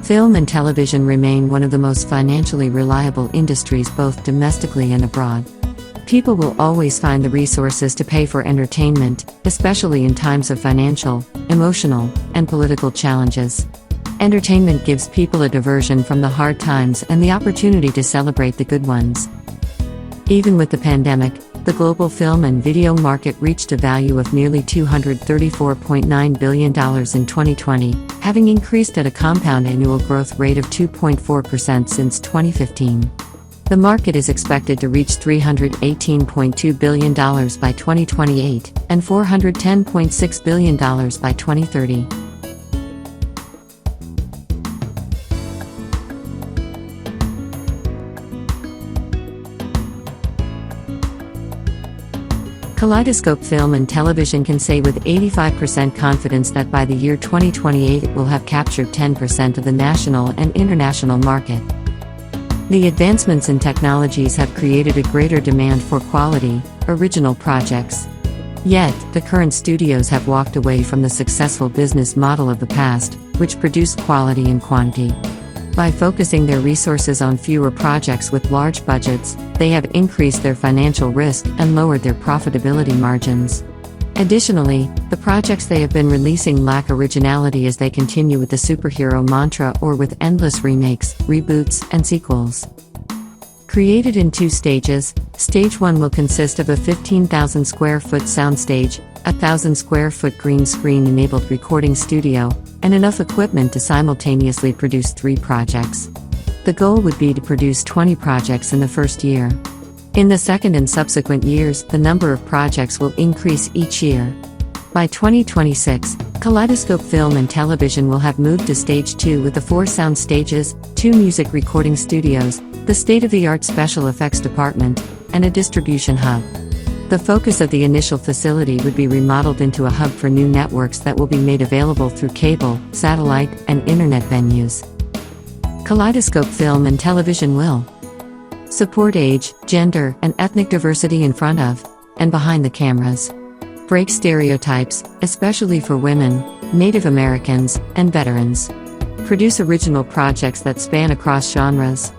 Film and television remain one of the most financially reliable industries both domestically and abroad. People will always find the resources to pay for entertainment, especially in times of financial, emotional, and political challenges. Entertainment gives people a diversion from the hard times and the opportunity to celebrate the good ones. Even with the pandemic, the global film and video market reached a value of nearly $234.9 billion in 2020, having increased at a compound annual growth rate of 2.4% since 2015. The market is expected to reach $318.2 billion by 2028 and $410.6 billion by 2030. Kaleidoscope Film and Television can say with 85% confidence that by the year 2028 it will have captured 10% of the national and international market. The advancements in technologies have created a greater demand for quality, original projects. Yet, the current studios have walked away from the successful business model of the past, which produced quality and quantity. By focusing their resources on fewer projects with large budgets, they have increased their financial risk and lowered their profitability margins. Additionally, the projects they have been releasing lack originality as they continue with the superhero mantra or with endless remakes, reboots, and sequels. Created in 2 stages, Stage 1 will consist of a 15,000 square foot soundstage, a 1,000 square foot green screen enabled recording studio, and enough equipment to simultaneously produce 3 projects. The goal would be to produce 20 projects in the first year. In the second and subsequent years, the number of projects will increase each year. By 2026, Kaleidoscope Film and Television will have moved to Stage 2 with the 4 sound stages, 2 music recording studios, the state-of-the-art special effects department, and a distribution hub. The focus of the initial facility would be remodeled into a hub for new networks that will be made available through cable, satellite, and internet venues. Kaleidoscope Film and Television will support age, gender, and ethnic diversity in front of and behind the cameras. Break stereotypes, especially for women, Native Americans, and veterans. Produce original projects that span across genres.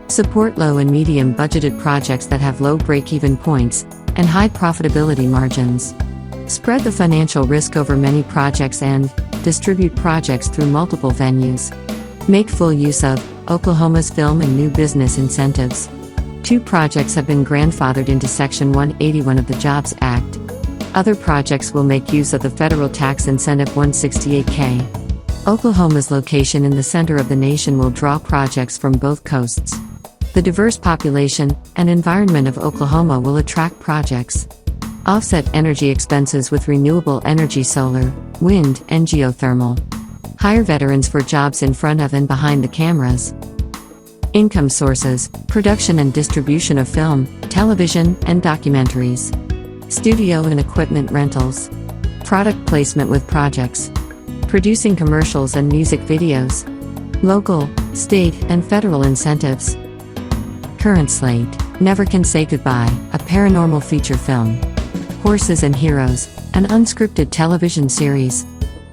Support low and medium budgeted projects that have low break-even points and high profitability margins. Spread the financial risk over many projects and distribute projects through multiple venues. Make full use of Oklahoma's film and new business incentives. 2 projects have been grandfathered into Section 181 of the Jobs Act. Other projects will make use of the federal tax incentive 168K. Oklahoma's location in the center of the nation will draw projects from both coasts. The diverse population and environment of Oklahoma will attract projects. Offset energy expenses with renewable energy, solar, wind, and geothermal. Hire veterans for jobs in front of and behind the cameras. Income sources: production and distribution of film, television, and documentaries. Studio and equipment rentals. Product placement with projects. Producing commercials and music videos. Local, state, and federal incentives. Current slate: Never Can Say Goodbye, a paranormal feature film. Horses and Heroes, an unscripted television series.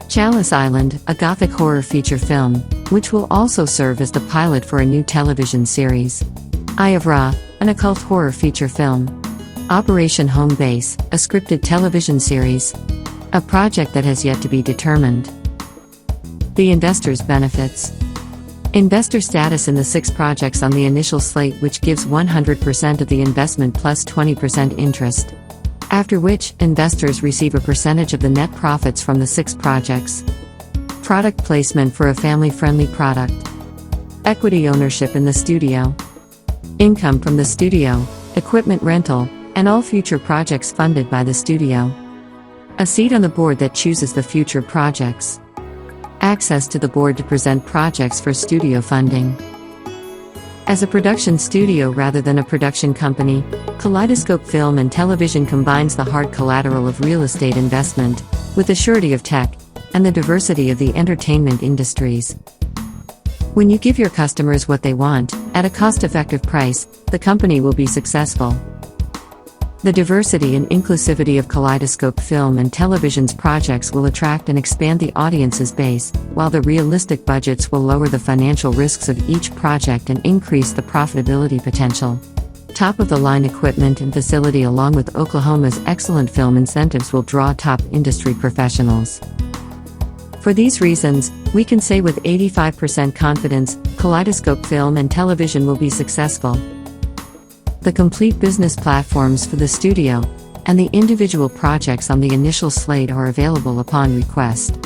Chalice Island, a gothic horror feature film, which will also serve as the pilot for a new television series. Eye of Ra, an occult horror feature film. Operation Home Base, a scripted television series. A project that has yet to be determined. The investors' benefits. Investor status in the 6 projects on the initial slate, which gives 100% of the investment plus 20% interest. After which, investors receive a percentage of the net profits from the 6 projects. Product placement for a family-friendly product. Equity ownership in the studio. Income from the studio, equipment rental, and all future projects funded by the studio. A seat on the board that chooses the future projects. Access to the board to present projects for studio funding. As a production studio rather than a production company, Kaleidoscope Film and Television combines the hard collateral of real estate investment with the surety of tech and the diversity of the entertainment industries. When you give your customers what they want, at a cost-effective price, the company will be successful. The diversity and inclusivity of Kaleidoscope Film and Television's projects will attract and expand the audience's base, while the realistic budgets will lower the financial risks of each project and increase the profitability potential. Top-of-the-line equipment and facility along with Oklahoma's excellent film incentives will draw top industry professionals. For these reasons, we can say with 85% confidence, Kaleidoscope Film and Television will be successful. The complete business platforms for the studio and the individual projects on the initial slate are available upon request.